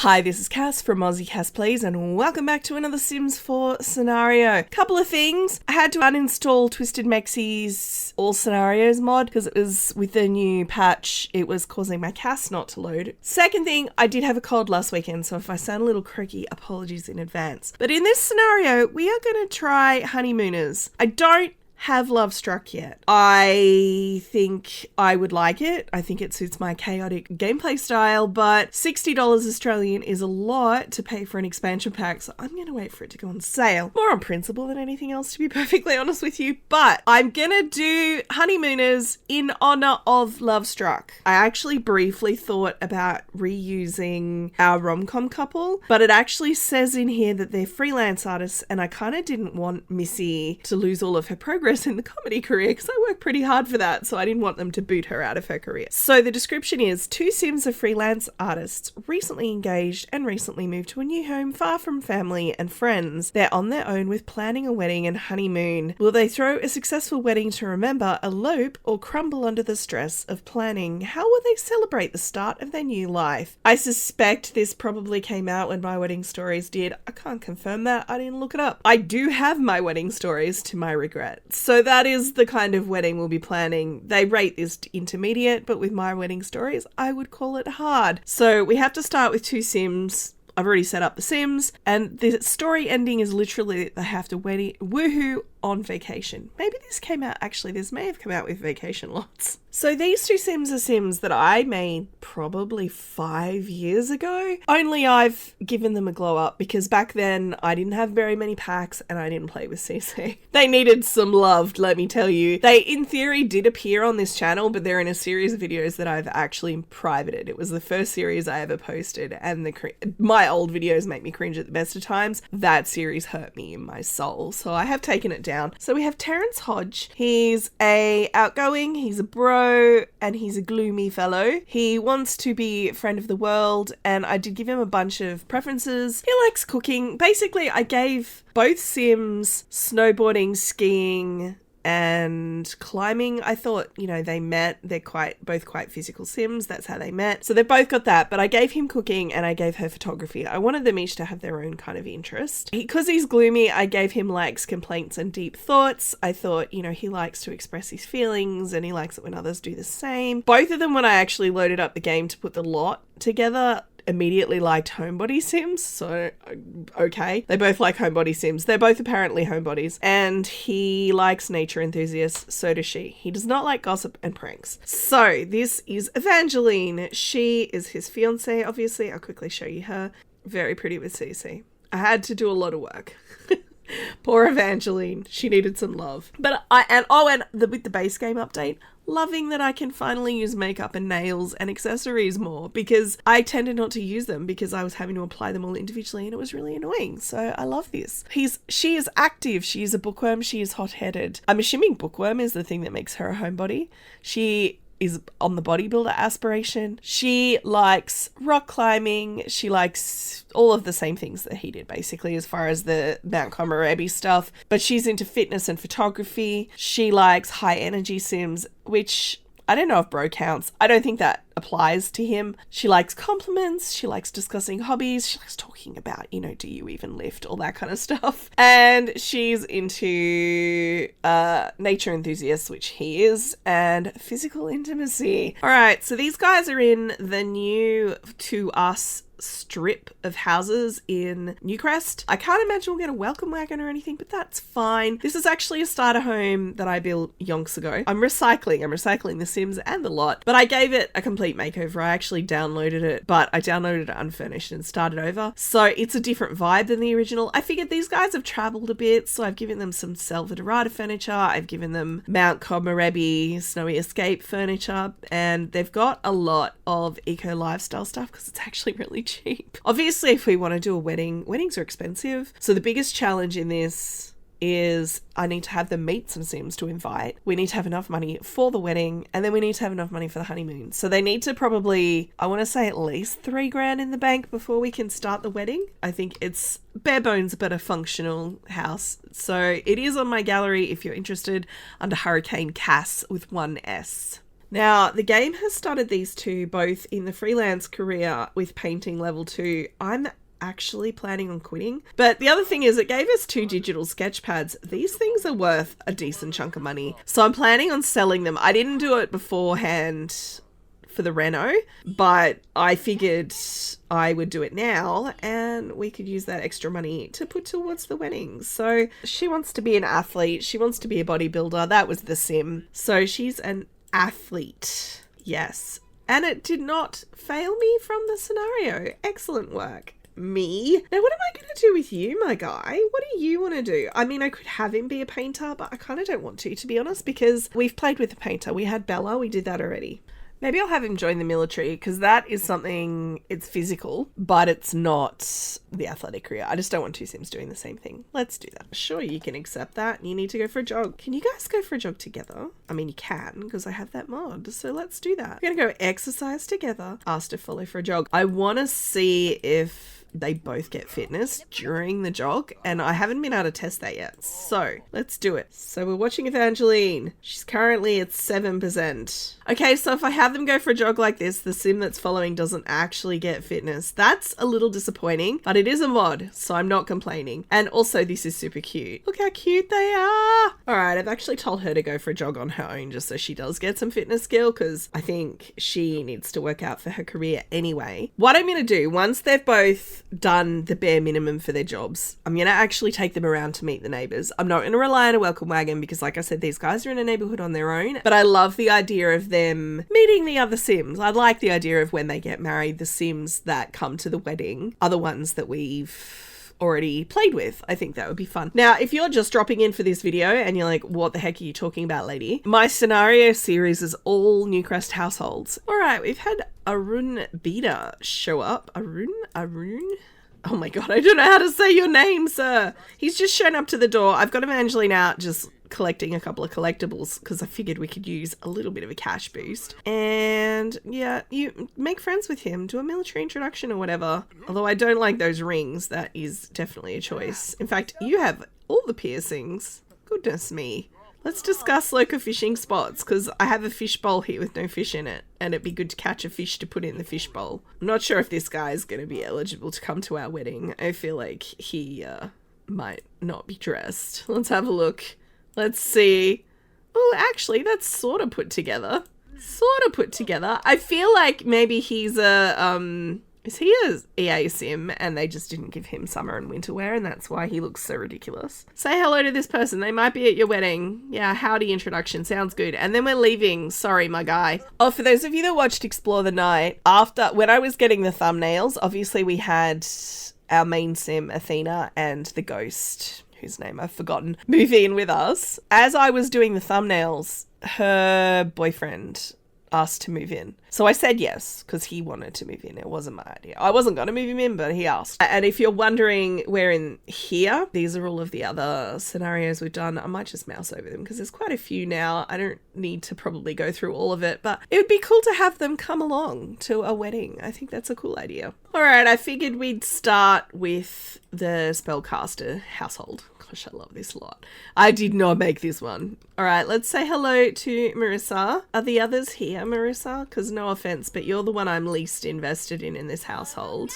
Hi, this is Cass from Aussie Cass Plays, and welcome back to another Sims 4 scenario. Couple of things. I had to uninstall Twisted Mexie's All Scenarios mod because it was with the new patch, it was causing my Cass not to load. Second thing, I did have a cold last weekend, so if I sound a little croaky, apologies in advance. But in this scenario, we are going to try Honeymooners. I don't have Love Struck yet. I think I would like it. I think it suits my chaotic gameplay style, but $60 Australian is a lot to pay for an expansion pack, so I'm going to wait for it to go on sale. More on principle than anything else, to be perfectly honest with you, but I'm going to do Honeymooners in honor of Love Struck. I actually briefly thought about reusing our rom-com couple, but it actually says in here that they're freelance artists, and I kind of didn't want Missy to lose all of her progress in the comedy career because I worked pretty hard for that, so I didn't want them to boot her out of her career. So the description is, two Sims are freelance artists, recently engaged and recently moved to a new home far from family and friends. They're on their own with planning a wedding and honeymoon. Will they throw a successful wedding to remember, elope, or crumble under the stress of planning? How will they celebrate the start of their new life? I suspect this probably came out when My Wedding Stories did. I can't confirm that. I didn't look it up. I do have My Wedding Stories, to my regret. So that is the kind of wedding we'll be planning. They rate this intermediate, but with My Wedding Stories, I would call it hard. So we have to start with two Sims. I've already set up the Sims, and the story ending is literally they have to woohoo on vacation. Maybe this came out, actually, this may have come out with vacation lots. So these two Sims are Sims that I made probably 5 years ago. Only I've given them a glow up because back then I didn't have very many packs and I didn't play with CC. They needed some love, let me tell you. They, in theory, did appear on this channel, but they're in a series of videos that I've actually privated. It was the first series I ever posted, and my old videos make me cringe at the best of times. That series hurt me in my soul, so I have taken it down. So we have Terrence Hodge. He's outgoing, he's a bro, and he's a gloomy fellow. He wants to be friend of the world, and I did give him a bunch of preferences. He likes cooking. Basically, I gave both Sims snowboarding, skiing, and climbing. I thought, they met. They're both quite physical Sims. That's how they met. So they've both got that, but I gave him cooking and I gave her photography. I wanted them each to have their own kind of interest. Because he's gloomy, I gave him likes, complaints, and deep thoughts. I thought, he likes to express his feelings and he likes it when others do the same. Both of them, when I actually loaded up the game to put the lot together, immediately liked homebody Sims, so okay. They both like homebody Sims. They're both apparently homebodies, and he likes nature enthusiasts, so does she. He does not like gossip and pranks. So this is Evangeline. She is his fiance, obviously. I'll quickly show you her. Very pretty with CC. I had to do a lot of work. Poor Evangeline. She needed some love. But with the base game update, loving that I can finally use makeup and nails and accessories more, because I tended not to use them because I was having to apply them all individually and it was really annoying. So I love this. She is active. She is a bookworm. She is hot-headed. I'm assuming bookworm is the thing that makes her a homebody. She is on the bodybuilder aspiration. She likes rock climbing. She likes all of the same things that he did, basically, as far as the Mount Komorebi stuff. But she's into fitness and photography. She likes high energy Sims, which I don't know if bro counts. I don't think that applies to him. She likes compliments. She likes discussing hobbies. She likes talking about, do you even lift? All that kind of stuff. And she's into nature enthusiasts, which he is, and physical intimacy. All right, so these guys are in the new to us strip of houses in Newcrest. I can't imagine we'll get a welcome wagon or anything, but that's fine. This is actually a starter home that I built yonks ago. I'm recycling the Sims and the lot, but I gave it a complete makeover. I actually downloaded it, but I downloaded it unfurnished and started over. So it's a different vibe than the original. I figured these guys have traveled a bit, so I've given them some Selva Dorada furniture. I've given them Mount Komorebi Snowy Escape furniture, and they've got a lot of eco lifestyle stuff because it's actually really cheap. Obviously, if we want to do a wedding, weddings are expensive. So the biggest challenge in this is I need to have them meet some Sims to invite. We need to have enough money for the wedding, and then we need to have enough money for the honeymoon. So they need to probably, I want to say at least $3,000 in the bank before we can start the wedding. I think it's bare bones but a functional house. So it is on my gallery if you're interested, under Hurricane Cass with one S. Now, the game has started these two both in the freelance career with painting level 2. I'm actually planning on quitting. But the other thing is it gave us 2 digital sketch pads. These things are worth a decent chunk of money. So I'm planning on selling them. I didn't do it beforehand for the reno, but I figured I would do it now and we could use that extra money to put towards the wedding. So she wants to be an athlete. She wants to be a bodybuilder. That was the sim. So she's an athlete. Yes. And it did not fail me from the scenario. Excellent work. Me. Now, what am I going to do with you, my guy? What do you want to do? I mean, I could have him be a painter, but I kind of don't want to be honest, because we've played with a painter. We had Bella. We did that already. Maybe I'll have him join the military because that is something, it's physical, but it's not the athletic career. I just don't want 2 Sims doing the same thing. Let's do that. Sure, you can accept that. You need to go for a jog. Can you guys go for a jog together? I mean, you can because I have that mod. So let's do that. We're going to go exercise together. Ask to follow for a jog. I want to see if they both get fitness during the jog, and I haven't been able to test that yet. So let's do it. So we're watching Evangeline. She's currently at 7%. Okay, so if I have them go for a jog like this, the sim that's following doesn't actually get fitness. That's a little disappointing, but it is a mod, so I'm not complaining. And also this is super cute. Look how cute they are. All right, I've actually told her to go for a jog on her own just so she does get some fitness skill, because I think she needs to work out for her career anyway. What I'm going to do, once they've both done the bare minimum for their jobs, I'm going to actually take them around to meet the neighbours. I'm not going to rely on a welcome wagon because, like I said, these guys are in a neighbourhood on their own, but I love the idea of them meeting the other Sims. I like the idea of when they get married, the Sims that come to the wedding are the ones that we've already played with. I think that would be fun. Now, if you're just dropping in for this video and you're like, what the heck are you talking about, lady? My scenario series is all Newcrest households. All right, we've had Arun Bida show up. Arun? Oh my god, I don't know how to say your name, sir. He's just shown up to the door. I've got Evangeline out just collecting a couple of collectibles because I figured we could use a little bit of a cash boost. And yeah, you make friends with him, do a military introduction or whatever. Although I don't like those rings, that is definitely a choice. In fact, you have all the piercings. Goodness me. Let's discuss local fishing spots because I have a fish bowl here with no fish in it, and it'd be good to catch a fish to put in the fish bowl. I'm not sure if this guy is going to be eligible to come to our wedding. I feel like he might not be dressed. Let's have a look. Let's see. Oh, actually, that's sort of put together. I feel like maybe he's a, is he a EA sim and they just didn't give him summer and winter wear and that's why he looks so ridiculous. Say hello to this person. They might be at your wedding. Yeah, howdy introduction. Sounds good. And then we're leaving. Sorry, my guy. Oh, for those of you that watched Explore the Night, when I was getting the thumbnails, obviously we had our main sim, Athena, and the ghost, whose name I've forgotten, move in with us. As I was doing the thumbnails, her boyfriend asked to move in. So I said yes, because he wanted to move in. It wasn't my idea. I wasn't going to move him in, but he asked. And if you're wondering where in here, these are all of the other scenarios we've done. I might just mouse over them because there's quite a few now. I don't need to probably go through all of it, but it would be cool to have them come along to a wedding. I think that's a cool idea. All right, I figured we'd start with the spellcaster household. Gosh, I love this lot. I did not make this one. All right, let's say hello to Marissa. Are the others here, Marissa? Because no offense, but you're the one I'm least invested in this household.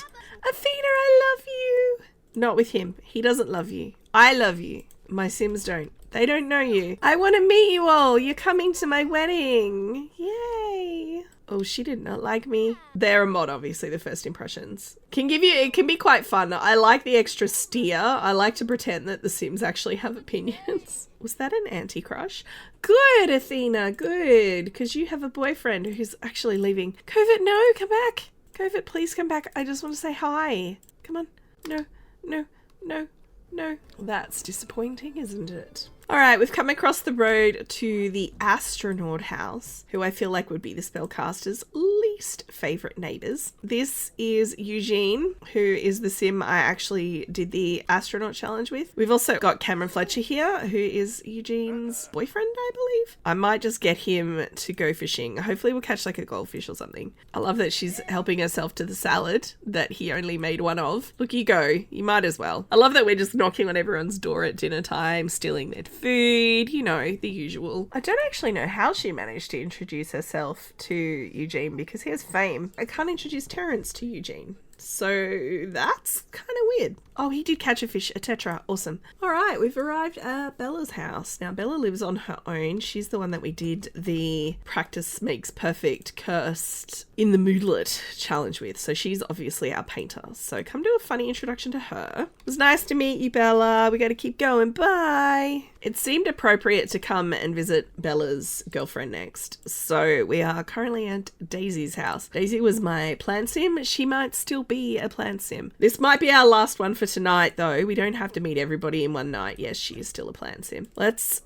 Athena, I love you. Not with him. He doesn't love you. I love you. My Sims don't. They don't know you. I want to meet you all. You're coming to my wedding. Yay. Oh, she did not like me. They're a mod, obviously, the first impressions. It can be quite fun. I like the extra steer. I like to pretend that the Sims actually have opinions. Was that an anti-crush? Good, Athena, good. Because you have a boyfriend who's actually leaving. Covert, no, come back. Covert, please come back. I just want to say hi. Come on. No, no, no, no. That's disappointing, isn't it? All right, we've come across the road to the astronaut house, who I feel like would be the spellcaster's least least favorite neighbors. This is Eugene, who is the sim I actually did the astronaut challenge with. We've also got Cameron Fletcher here, who is Eugene's boyfriend, I believe. I might just get him to go fishing. Hopefully we'll catch like a goldfish or something. I love that she's helping herself to the salad that he only made one of. Look, you go. You might as well. I love that we're just knocking on everyone's door at dinner time, stealing their food, you know, the usual. I don't actually know how she managed to introduce herself to Eugene because he has fame. I can't introduce Terrence to Eugene. So that's kind of weird. Oh, he did catch a fish, a tetra. Awesome. All right, we've arrived at Bella's house. Now, Bella lives on her own. She's the one that we did the practice makes perfect cursed in the moodlet challenge with. So she's obviously our painter. So come do a funny introduction to her. It was nice to meet you, Bella. We got to keep going. Bye. It seemed appropriate to come and visit Bella's girlfriend next. So we are currently at Daisy's house. Daisy was my plant sim. She might still be a plant sim. This might be our last one for tonight, though. We don't have to meet everybody in one night. Yes, she is still a plant sim. Let's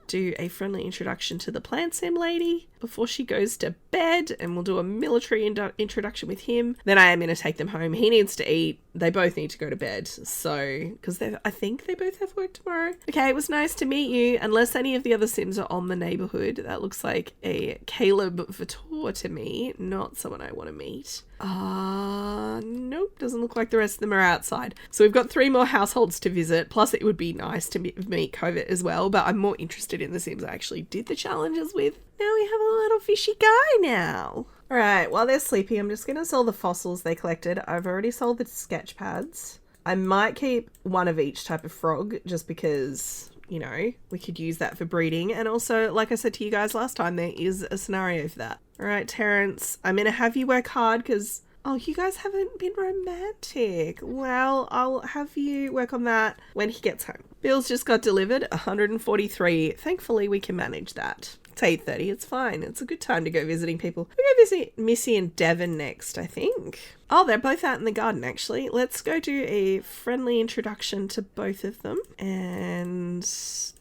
do a friendly introduction to the plant sim lady before she goes to bed, and we'll do a military introduction with him. Then I am going to take them home. He needs to eat. They both need to go to bed. So, because I think they both have work tomorrow. Okay, it was nice to meet you. Unless any of the other sims are on the neighborhood. That looks like a Caleb Vitor to me. Not someone I want to meet. Nope. Doesn't look like the rest of them are outside. So we've got 3 more households to visit. Plus it would be nice to meet Covert as well. But I'm more interested in the sims I actually did the challenges with. Now we have a little fishy guy now. All right, while they're sleeping, I'm just going to sell the fossils they collected. I've already sold the sketch pads. I might keep one of each type of frog just because, you know, we could use that for breeding. And also, like I said to you guys last time, there is a scenario for that. All right, Terrence, I'm going to have you work hard because, oh, you guys haven't been romantic. Well, I'll have you work on that when he gets home. Bills just got delivered, 143. Thankfully, we can manage that. It's 8:30. It's fine. It's a good time to go visiting people. We're going to visit Missy and Devon next, I think. Oh, they're both out in the garden, actually. Let's go do a friendly introduction to both of them. And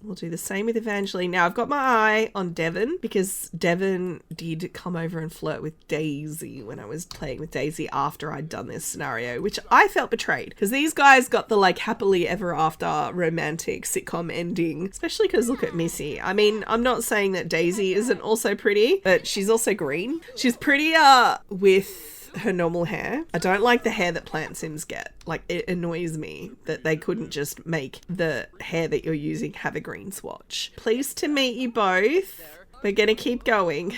we'll do the same with Evangeline. Now, I've got my eye on Devon because Devon did come over and flirt with Daisy when I was playing with Daisy after I'd done this scenario, which I felt betrayed because these guys got the like happily ever after romantic sitcom ending, especially because look at Missy. I mean, I'm not saying that Daisy isn't also pretty, but she's also green. She's prettier with her normal hair. I don't like the hair that plant sims get. Like, it annoys me that they couldn't just make the hair that you're using have a green swatch. Pleased to meet you both. We're gonna keep going.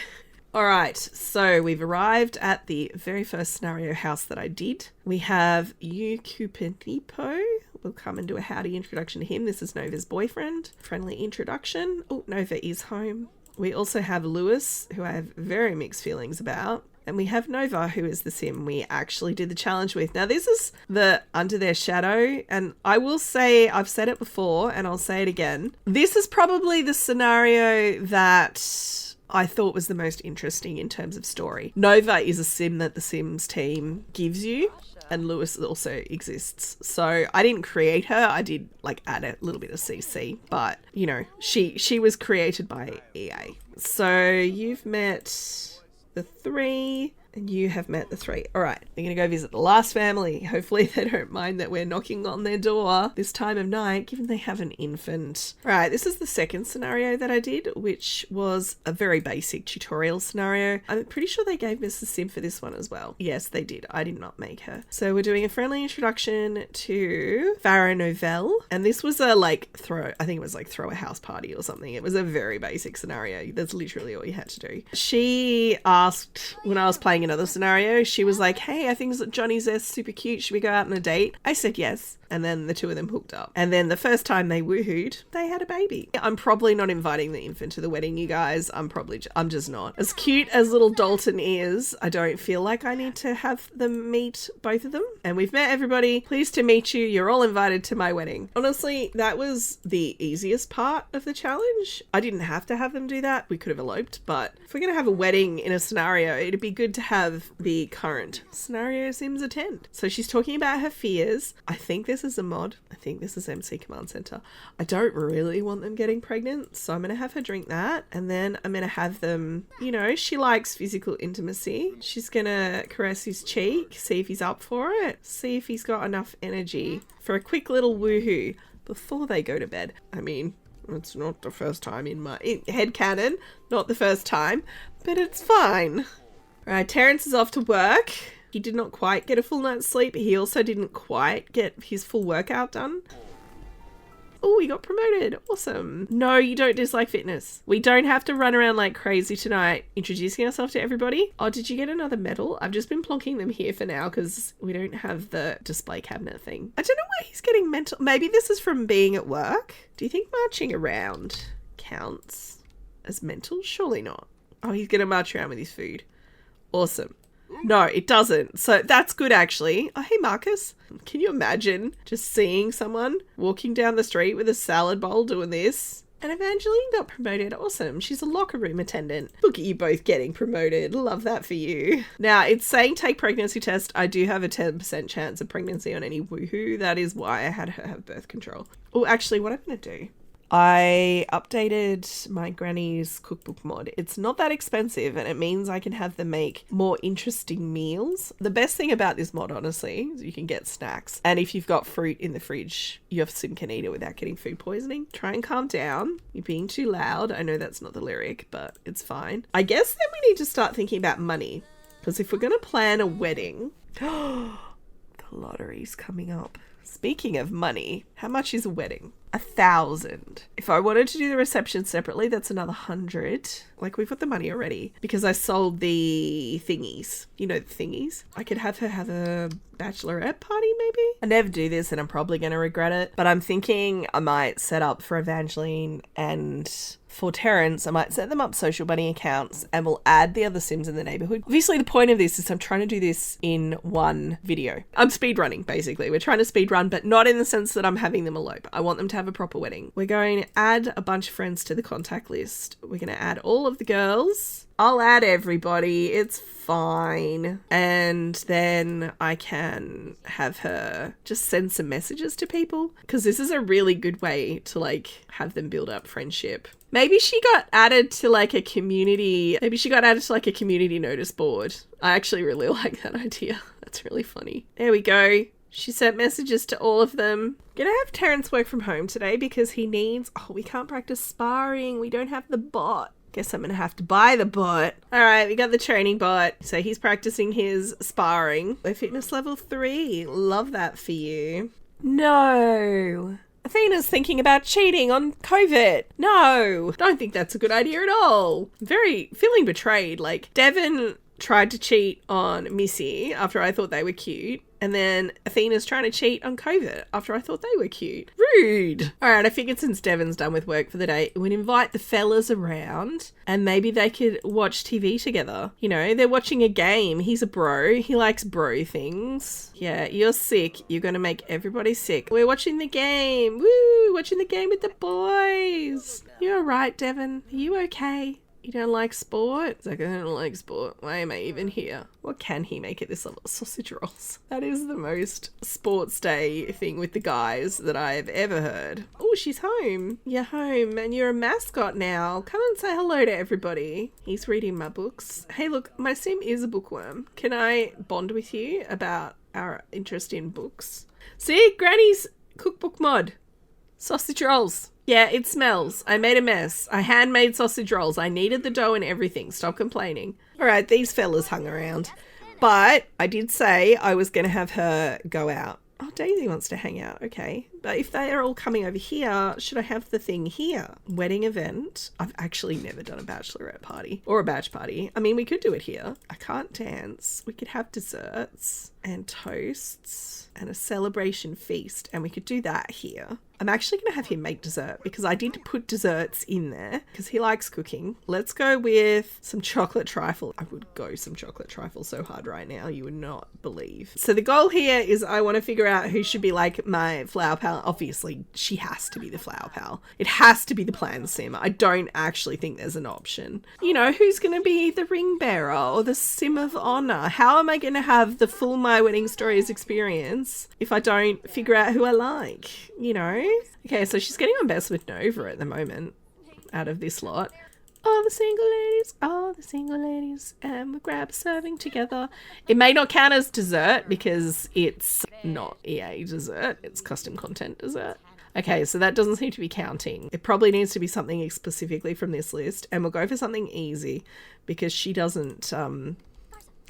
All right, so we've arrived at the very first scenario house that I did. We have Ukupenipo. We'll come and do a howdy introduction to him. This is Nova's boyfriend. Friendly introduction. Oh, Nova is home. We also have Lewis, who I have very mixed feelings about. And we have Nova, who is the sim we actually did the challenge with. Now, this is the Under Their Shadow. And I will say, I've said it before and I'll say it again. This is probably the scenario that I thought was the most interesting in terms of story. Nova is a sim that the Sims team gives you. And Lewis also exists. So I didn't create her. I did like add a little bit of CC. But, you know, she was created by EA. So you've met the 3 and you have met the 3. All right, we're going to go visit the last family. Hopefully they don't mind that we're knocking on their door this time of night, given they have an infant. All right, this is the second scenario that I did, which was a very basic tutorial scenario. I'm pretty sure they gave us a sim for this one as well. Yes, they did. I did not make her. So we're doing a friendly introduction to Farah Novell. And this was a I think it was like throw a house party or something. It was a very basic scenario. That's literally all you had to do. She asked when I was playing another scenario, she was like, hey, I think Johnny's there, super cute, should we go out on a date? I said yes, and then the 2 of them hooked up. And then the first time they woohooed, they had a baby. I'm probably not inviting the infant to the wedding, you guys. I'm just not. As cute as little Dalton is, I don't feel like I need to have them meet both of them. And we've met everybody. Pleased to meet you. You're all invited to my wedding. Honestly, that was the easiest part of the challenge. I didn't have to have them do that. We could have eloped, but if we're going to have a wedding in a scenario, it'd be good to have the current scenario sims attend. So she's talking about her fears. I think this this is a mod. I think this is MC Command Center. I don't really want them getting pregnant, so I'm going to have her drink that. And then I'm going to have them, you know, she likes physical intimacy. She's going to caress his cheek, see if he's up for it, see if he's got enough energy for a quick little woohoo before they go to bed. I mean, it's not the first time in my headcanon, not the first time, but it's fine. Right, Terrence is off to work. He did not quite get a full night's sleep. He also didn't quite get his full workout done. Oh, he got promoted. Awesome. No, you don't dislike fitness. We don't have to run around like crazy tonight introducing ourselves to everybody. Oh, did you get another medal? I've just been plonking them here for now because we don't have the display cabinet thing. I don't know why he's getting mental. Maybe this is from being at work. Do you think marching around counts as mental? Surely not. Oh, he's going to march around with his food. Awesome. No, it doesn't. So that's good, actually. Oh, hey, Marcus. Can you imagine just seeing someone walking down the street with a salad bowl doing this? And Evangeline got promoted. Awesome. She's a locker room attendant. Look at you both getting promoted. Love that for you. Now, it's saying take pregnancy test. I do have a 10% chance of pregnancy on any woohoo. That is why I had her have birth control. Oh, actually, what I'm going to do, I updated my granny's cookbook mod. It's not that expensive and it means I can have them make more interesting meals. The best thing about this mod, honestly, is you can get snacks. And if you've got fruit in the fridge, you often can eat it without getting food poisoning. Try and calm down. You're being too loud. I know that's not the lyric, but it's fine. I guess then we need to start thinking about money. Because if we're going to plan a wedding, the lottery's coming up. Speaking of money, how much is a wedding? 1,000. If I wanted to do the reception separately, that's another 100. Like, we've got the money already because I sold the thingies. You know, the thingies. I could have her have a bachelorette party, maybe? I never do this and I'm probably going to regret it. But I'm thinking I might set up for Evangeline and for Terrence, I might set them up social bunny accounts and we'll add the other Sims in the neighborhood. Obviously, the point of this is I'm trying to do this in one video. I'm speedrunning, basically. We're trying to speedrun, but not in the sense that I'm having them elope. I want them to have a proper wedding. We're going to add a bunch of friends to the contact list. We're going to add all of the girls. I'll add everybody. It's fine. And then I can have her just send some messages to people because this is a really good way to like have them build up friendship. Maybe she got added to like a community. Maybe she got added to like a community notice board. I actually really like that idea. That's really funny. There we go. She sent messages to all of them. Gonna have Terrence work from home today because he needs... Oh, we can't practice sparring. We don't have the bot. Guess I'm gonna have to buy the bot. All right, we got the training bot. So he's practicing his sparring. We're fitness level 3. Love that for you. No. Athena's thinking about cheating on COVID. No, don't think that's a good idea at all. Feeling betrayed. Like, Devin tried to cheat on Missy after I thought they were cute. And then Athena's trying to cheat on COVID after I thought they were cute. Rude. All right, I figured since Devon's done with work for the day, we'd invite the fellas around and maybe they could watch TV together. You know, they're watching a game. He's a bro. He likes bro things. Yeah, you're sick. You're going to make everybody sick. We're watching the game. Woo, watching the game with the boys. You all right, Devon? Are you okay? You don't like sport? It's like, I don't like sport. Why am I even here? What can he make at this level? Sausage rolls. That is the most sports day thing with the guys that I've ever heard. Oh, she's home. You're home and you're a mascot now. Come and say hello to everybody. He's reading my books. Hey, look, my sim is a bookworm. Can I bond with you about our interest in books? See, Granny's cookbook mod. Sausage rolls. Yeah, it smells. I made a mess. I handmade sausage rolls. I needed the dough and everything. Stop complaining. All right, these fellas hung around. But I did say I was going to have her go out. Oh, Daisy wants to hang out. Okay. But if they are all coming over here, should I have the thing here? Wedding event. I've actually never done a bachelorette party or a batch party. I mean, we could do it here. I can't dance. We could have desserts and toasts and a celebration feast. And we could do that here. I'm actually going to have him make dessert because I did put desserts in there because he likes cooking. Let's go with some chocolate trifle. I would go some chocolate trifle so hard right now. You would not believe. So the goal here is I want to figure out who should be like my flower power pal. Obviously, she has to be the flower pal. It has to be the plan sim. I don't actually think there's an option. You know, who's going to be the ring bearer or the sim of honor? How am I going to have the full My Wedding Stories experience if I don't figure out who I like? You know? Okay, so she's getting on best with Nova at the moment out of this lot. All the single ladies, and we grab a serving together. It may not count as dessert because it's not EA dessert, it's custom content dessert. Okay, so that doesn't seem to be counting. It probably needs to be something specifically from this list, and we'll go for something easy because she doesn't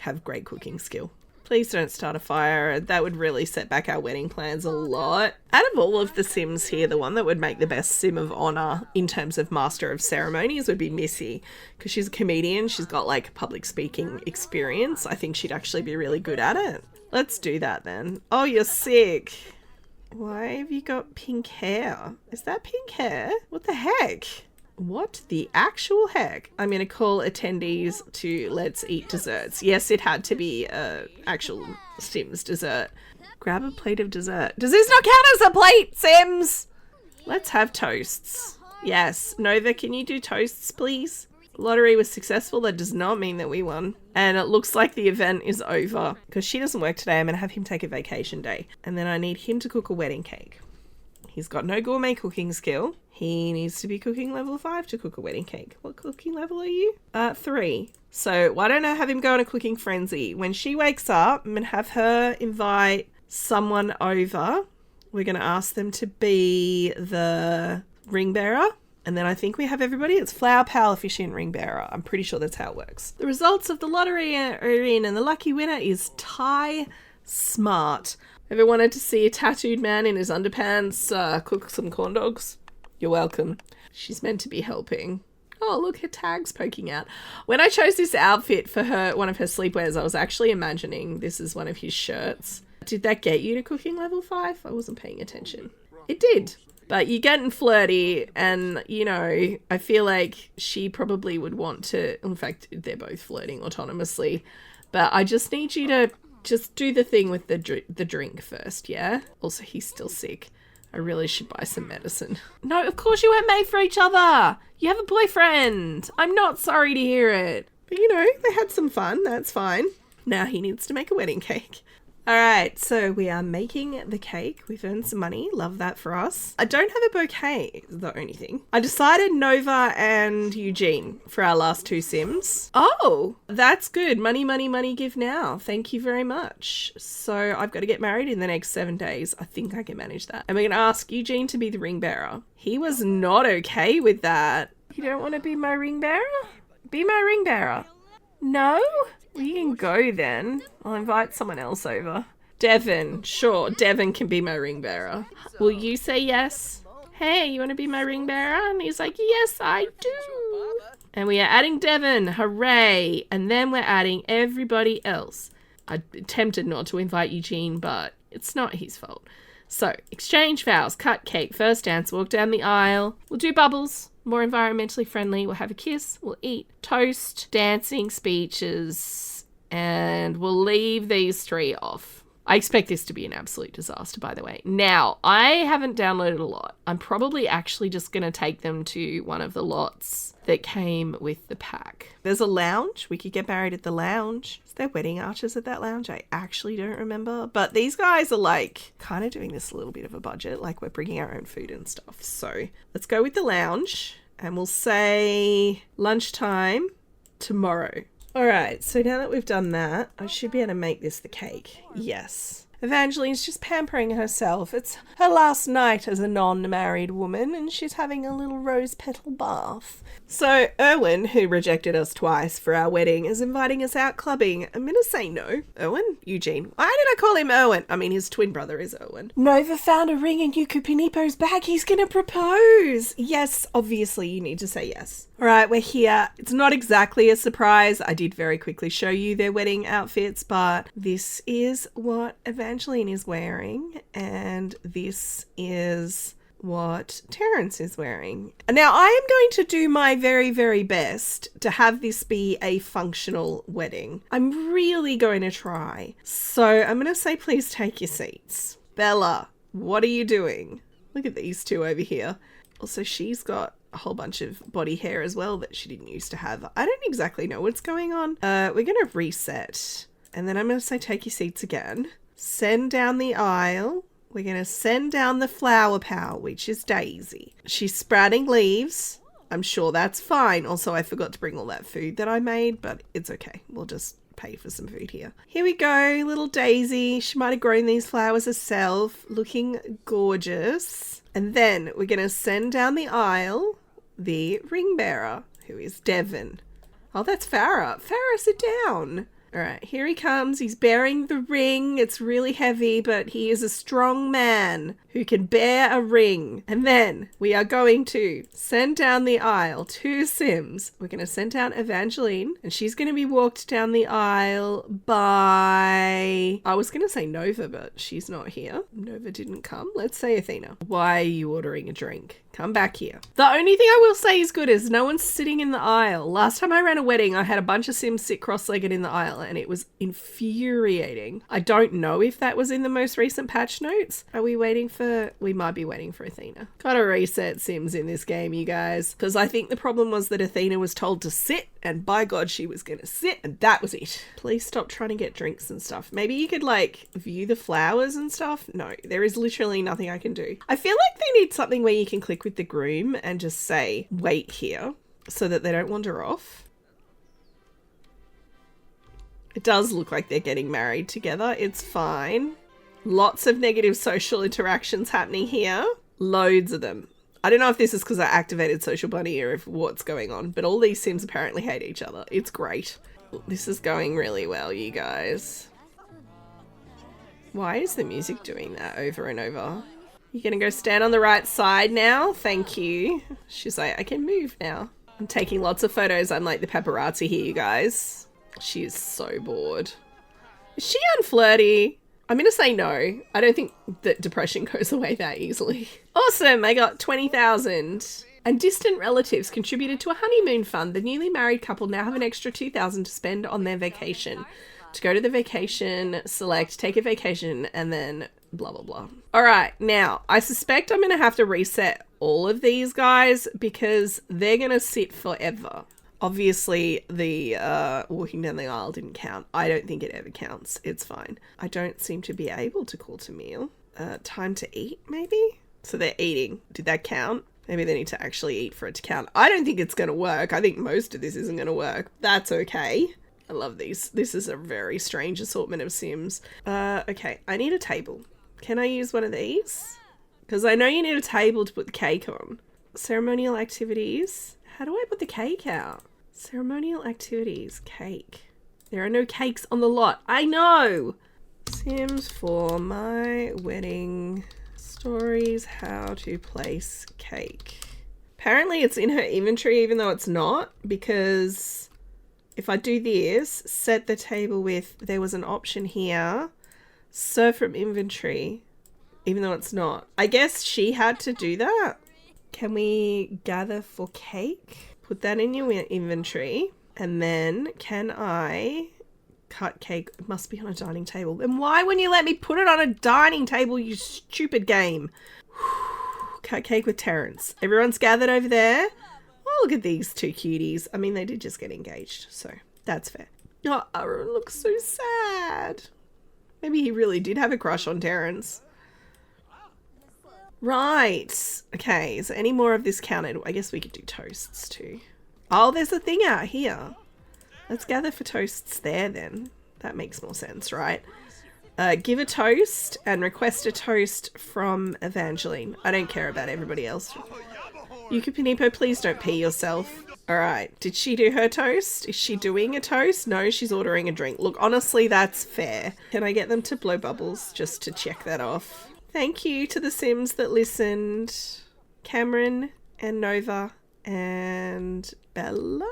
have great cooking skill. Please don't start a fire. That would really set back our wedding plans a lot. Out of all of the sims here, the one that would make the best sim of honor in terms of master of ceremonies would be Missy, because she's a comedian. She's got like public speaking experience. I think she'd actually be really good at it. Let's do that then. Oh, you're sick. Why have you got pink hair? Is that pink hair? What the heck? What the actual heck? I'm going to call attendees to Let's Eat Desserts. Yes, it had to be a actual Sims dessert. Grab a plate of dessert. Does this not count as a plate, Sims? Let's have toasts. Yes. Nova, can you do toasts, please? Lottery was successful. That does not mean that we won. And it looks like the event is over. Because she doesn't work today, I'm going to have him take a vacation day. And then I need him to cook a wedding cake. He's got no gourmet cooking skill. He needs to be cooking level 5 to cook a wedding cake. What cooking level are you? 3. So why don't I have him go on a cooking frenzy? When she wakes up, I'm going to have her invite someone over. We're going to ask them to be the ring bearer. And then I think we have everybody. It's flower pal, officiant, ring bearer. I'm pretty sure that's how it works. The results of the lottery are in, and the lucky winner is Ty Smart. Ever wanted to see a tattooed man in his underpants cook some corn dogs? You're welcome. She's meant to be helping. Oh, look, her tag's poking out. When I chose this outfit for her, one of her sleepwears, I was actually imagining this is one of his shirts. Did that get you to cooking level 5? I wasn't paying attention. It did. But you're getting flirty, and, you know, I feel like she probably would want to... In fact, they're both flirting autonomously. But I just need you to just do the thing with the drink first, yeah? Also, he's still sick. I really should buy some medicine. No, of course you weren't made for each other. You have a boyfriend. I'm not sorry to hear it. But, you know, they had some fun. That's fine. Now he needs to make a wedding cake. All right, so we are making the cake. We've earned some money. Love that for us. I don't have a bouquet, is the only thing. I decided Nova and Eugene for our last 2 sims. Oh, that's good. Money, money, money, give now. Thank you very much. So I've got to get married in the next 7 days. I think I can manage that. And we're going to ask Eugene to be the ring bearer. He was not okay with that. You don't want to be my ring bearer? Be my ring bearer. No? Well, you can go then. I'll invite someone else over. Devon. Sure, Devon can be my ring bearer. Will you say yes? Hey, you want to be my ring bearer? And he's like, yes, I do. And we are adding Devon. Hooray. And then we're adding everybody else. I attempted not to invite Eugene, but it's not his fault. So, exchange vows, cut cake, first dance, walk down the aisle. We'll do bubbles. More environmentally friendly. We'll have a kiss. We'll eat. Toast, dancing, speeches, and we'll leave these 3 off. I expect this to be an absolute disaster, by the way. Now, I haven't downloaded a lot. I'm probably actually just going to take them to one of the lots that came with the pack. There's a lounge. We could get married at the lounge. Is there wedding archers at that lounge? I actually don't remember. But these guys are like kind of doing this a little bit of a budget. Like we're bringing our own food and stuff. So let's go with the lounge and we'll say lunchtime tomorrow. All right, so now that we've done that, I should be able to make this the cake. Yes. Evangeline's just pampering herself. It's her last night as a non-married woman, and she's having a little rose petal bath. So Erwin, who rejected us twice for our wedding, is inviting us out clubbing. I'm going to say no. Erwin? Eugene. Why did I call him Erwin? I mean, his twin brother is Erwin. Nova found a ring in Yukupinipo's bag. He's going to propose. Yes, obviously you need to say yes. All right, we're here. It's not exactly a surprise. I did very quickly show you their wedding outfits, but this is what Evangeline is wearing, and this is what Terrence is wearing. Now, I am going to do my very, very best to have this be a functional wedding. I'm really going to try. So I'm going to say, please take your seats. Bella, What are you doing? Look at these two over here. Also, she's got a whole bunch of body hair as well that she didn't used to have. I don't exactly know what's going on. We're going to reset. And then I'm going to say take your seats again. Send down the aisle. We're going to send down the flower pal, which is Daisy. She's sprouting leaves. I'm sure that's fine. Also, I forgot to bring all that food that I made, but it's okay. We'll just pay for some food here. Here we go, little Daisy. She might have grown these flowers herself, looking gorgeous. And then we're going to send down the aisle the ring bearer, who is Devon. Oh, that's Farah. Farah, sit down. All right, here he comes. He's bearing the ring. It's really heavy, but he is a strong man who can bear a ring. And then we are going to send down the aisle two Sims. We're going to send down Evangeline, and she's going to be walked down the aisle by... I was going to say Nova, but she's not here. Nova didn't come. Let's say Athena. Why are you ordering a drink? Come back here. The only thing I will say is good is no one's sitting in the aisle. Last time I ran a wedding, I had a bunch of Sims sit cross-legged in the aisle, and it was infuriating. I don't know if that was in the most recent patch notes. Are we waiting for... We might be waiting for Athena. Gotta reset Sims in this game, you guys. Because I think the problem was that Athena was told to sit, and by God, she was gonna sit, and that was it. Please stop trying to get drinks and stuff. Maybe you could, like, view the flowers and stuff? No, there is literally nothing I can do. I feel like they need something where you can click with the groom and just say, wait here, so that they don't wander off. It does look like they're getting married together. It's fine. Lots of negative social interactions happening here. Loads of them. I don't know if this is because I activated Social Bunny or if what's going on, but all these Sims apparently hate each other. It's great. This is going really well, you guys. Why is the music doing that over and over? You're gonna go stand on the right side now? Thank you. She's like, I can move now. I'm taking lots of photos. I'm like the paparazzi here, you guys. She is so bored. Is she unflirty? I'm gonna say no. I don't think that depression goes away that easily. Awesome, I got 20,000. And distant relatives contributed to a honeymoon fund. The newly married couple now have an extra 2,000 to spend on their vacation. To go to the vacation, select take a vacation, and then blah, blah, blah. All right, now, I suspect I'm going to have to reset all of these guys because they're going to sit forever. Obviously, the walking down the aisle didn't count. I don't think it ever counts. It's fine. I don't seem to be able to call to meal. Time to eat, maybe? So they're eating. Did that count? Maybe they need to actually eat for it to count. I don't think it's going to work. I think most of this isn't going to work. That's okay. I love these. This is a very strange assortment of Sims. Okay, I need a table. Can I use one of these? Because I know you need a table to put the cake on. Ceremonial activities. How do I put the cake out? Ceremonial activities. Cake. There are no cakes on the lot. I know! Sims for my wedding. Stories how to place cake. Apparently it's in her inventory even though it's not. Because if I do this, set the table with... There was an option here. Serve from inventory, even though it's not. I guess she had to do that. Can we gather for cake? Put that in your inventory. And then can I cut cake? It must be on a dining table. Then why wouldn't you let me put it on a dining table, you stupid game? Cut cake with Terrence. Everyone's gathered over there. Oh, look at these two cuties. I mean, they did just get engaged, so that's fair. Oh, Aaron looks so sad. Maybe he really did have a crush on Terrence. Right. Okay, is there any more of this counted? I guess we could do toasts too. Oh, there's a thing out here. Let's gather for toasts there then. That makes more sense, right? Give a toast and request a toast from Evangeline. I don't care about everybody else. Yukipinipo, please don't pee yourself. Alright, did she do her toast? Is she doing a toast? No, she's ordering a drink. Look, honestly, that's fair. Can I get them to blow bubbles just to check that off? Thank you to the Sims that listened. Cameron and Nova and Bella,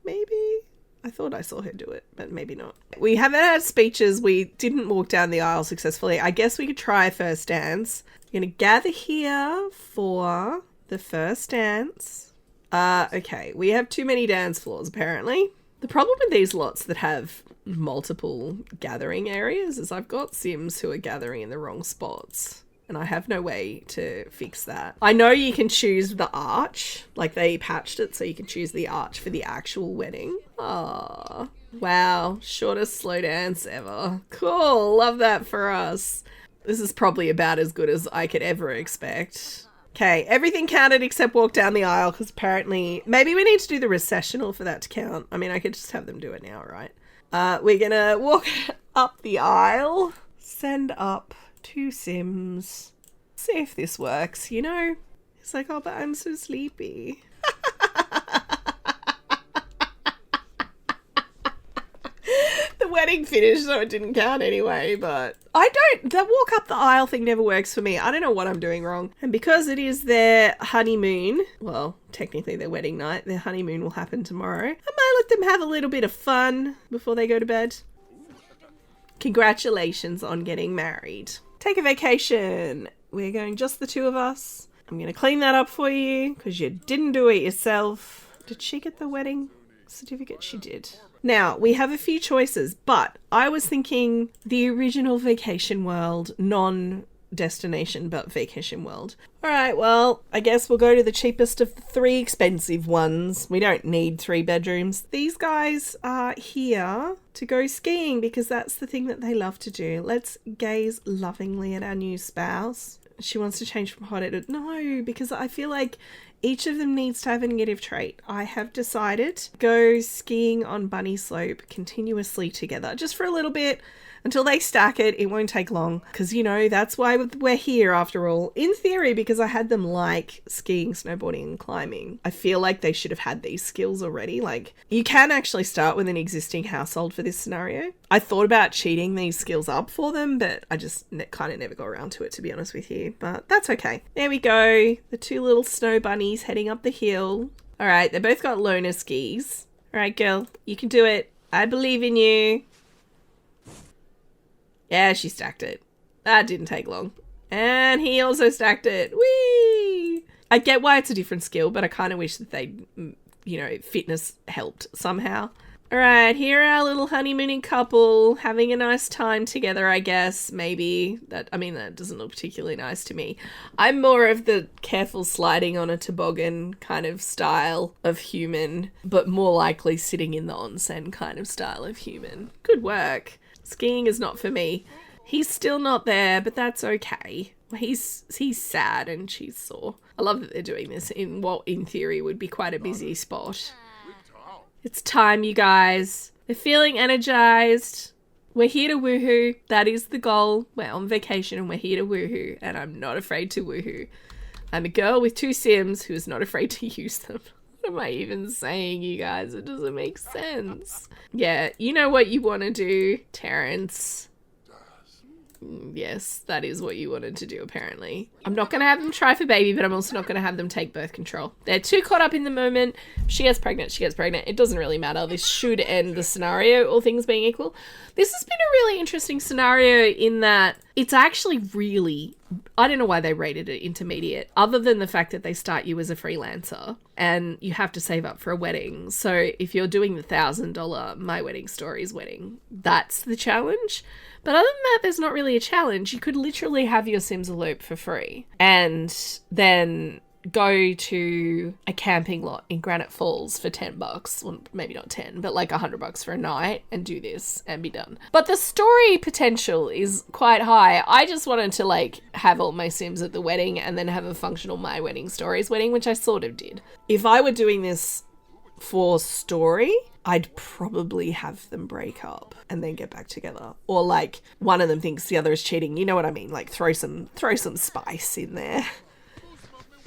maybe? I thought I saw her do it, but maybe not. We haven't had speeches. We didn't walk down the aisle successfully. I guess we could try a first dance. We're going to gather here for the first dance. Okay, we have too many dance floors, apparently. The problem with these lots that have multiple gathering areas is I've got Sims who are gathering in the wrong spots. and I have no way to fix that. I know you can choose the arch, like they patched it so you can choose the arch for the actual wedding. Oh, wow, shortest slow dance ever. Cool, love that for us. This is probably about as good as I could ever expect. Okay, everything counted except walk down the aisle, because apparently maybe we need to do the recessional for that to count. I mean, I could just have them do it now, right? We're gonna walk up the aisle, send up 2 Sims, see if this works, you know? It's like, oh, but I'm so sleepy. The wedding finished, so it didn't count anyway, but the walk up the aisle thing never works for me. I don't know what I'm doing wrong. And because it is their honeymoon, well, technically their wedding night, their honeymoon will happen tomorrow. I might let them have a little bit of fun before they go to bed. Congratulations on getting married. Take a vacation. We're going just the 2 of us. I'm going to clean that up for you because you didn't do it yourself. Did she get the wedding certificate? She did. Now, we have a few choices, but I was thinking the original Vacation World, non-destination, but Vacation World. All right, well, I guess we'll go to the cheapest of the 3 expensive ones. We don't need 3 bedrooms. These guys are here to go skiing because that's the thing that they love to do. Let's gaze lovingly at our new spouse. She wants to change from hot-headed. No, because I feel like each of them needs to have a negative trait. I have decided go skiing on Bunny Slope continuously together, just for a little bit until they stack it. It won't take long because, you know, that's why we're here after all. In theory, because I had them like skiing, snowboarding and climbing. I feel like they should have had these skills already. Like, you can actually start with an existing household for this scenario. I thought about cheating these skills up for them, but I just kind of never got around to it, to be honest with you. But that's okay. There we go. The 2 little snow bunnies heading up the hill. All right, they both got loaner skis. All right, girl, you can do it. I believe in you. Yeah, she stacked it. That didn't take long. And he also stacked it. Whee! I get why it's a different skill, but I kind of wish that they, you know, fitness helped somehow. All right, here are our little honeymooning couple having a nice time together, I guess. Maybe. That doesn't look particularly nice to me. I'm more of the careful sliding on a toboggan kind of style of human, but more likely sitting in the onsen kind of style of human. Good work. Skiing is not for me. He's still not there, but that's okay. He's sad and she's sore. I love that they're doing this in what in theory would be quite a busy spot. It's time, you guys. They're feeling energized. We're here to woohoo. That is the goal. We're on vacation and we're here to woohoo. And I'm not afraid to woohoo. I'm a girl with 2 Sims who is not afraid to use them. What am I even saying, you guys? It doesn't make sense. Yeah, you know what you want to do, Terrence. Yes, that is what you wanted to do, apparently. I'm not going to have them try for baby, but I'm also not going to have them take birth control. They're too caught up in the moment. She gets pregnant, she gets pregnant. It doesn't really matter. This should end the scenario, all things being equal. This has been a really interesting scenario in that it's actually really... I don't know why they rated it intermediate, other than the fact that they start you as a freelancer and you have to save up for a wedding. So if you're doing the $1,000 My Wedding Stories wedding, that's the challenge. But other than that, there's not really a challenge. You could literally have your Sims elope for free and then go to a camping lot in Granite Falls for $10. Well, maybe not 10, but like $100 for a night and do this and be done. But the story potential is quite high. I just wanted to like have all my Sims at the wedding and then have a functional My Wedding Stories wedding, which I sort of did. If I were doing this for story, I'd probably have them break up and then get back together. Or like one of them thinks the other is cheating. You know what I mean? Like throw some spice in there.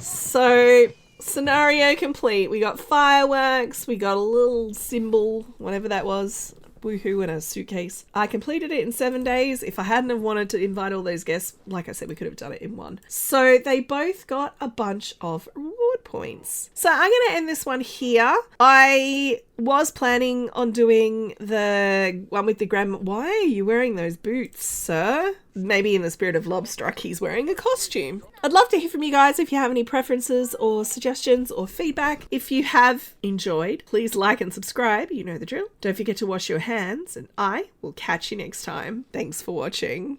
So, scenario complete. We got fireworks, we got a little symbol, whatever that was, woohoo, in a suitcase. I completed it in 7 days. If I hadn't have wanted to invite all those guests, like I said, we could have done it in 1. So they both got a bunch of reward points. So I'm going to end this one here. I was planning on doing the one with the grandma. Why are you wearing those boots, sir? Maybe in the spirit of Lobstruck, he's wearing a costume. I'd love to hear from you guys if you have any preferences or suggestions or feedback. If you have enjoyed, please like and subscribe. You know the drill. Don't forget to wash your hands, and I will catch you next time. Thanks for watching.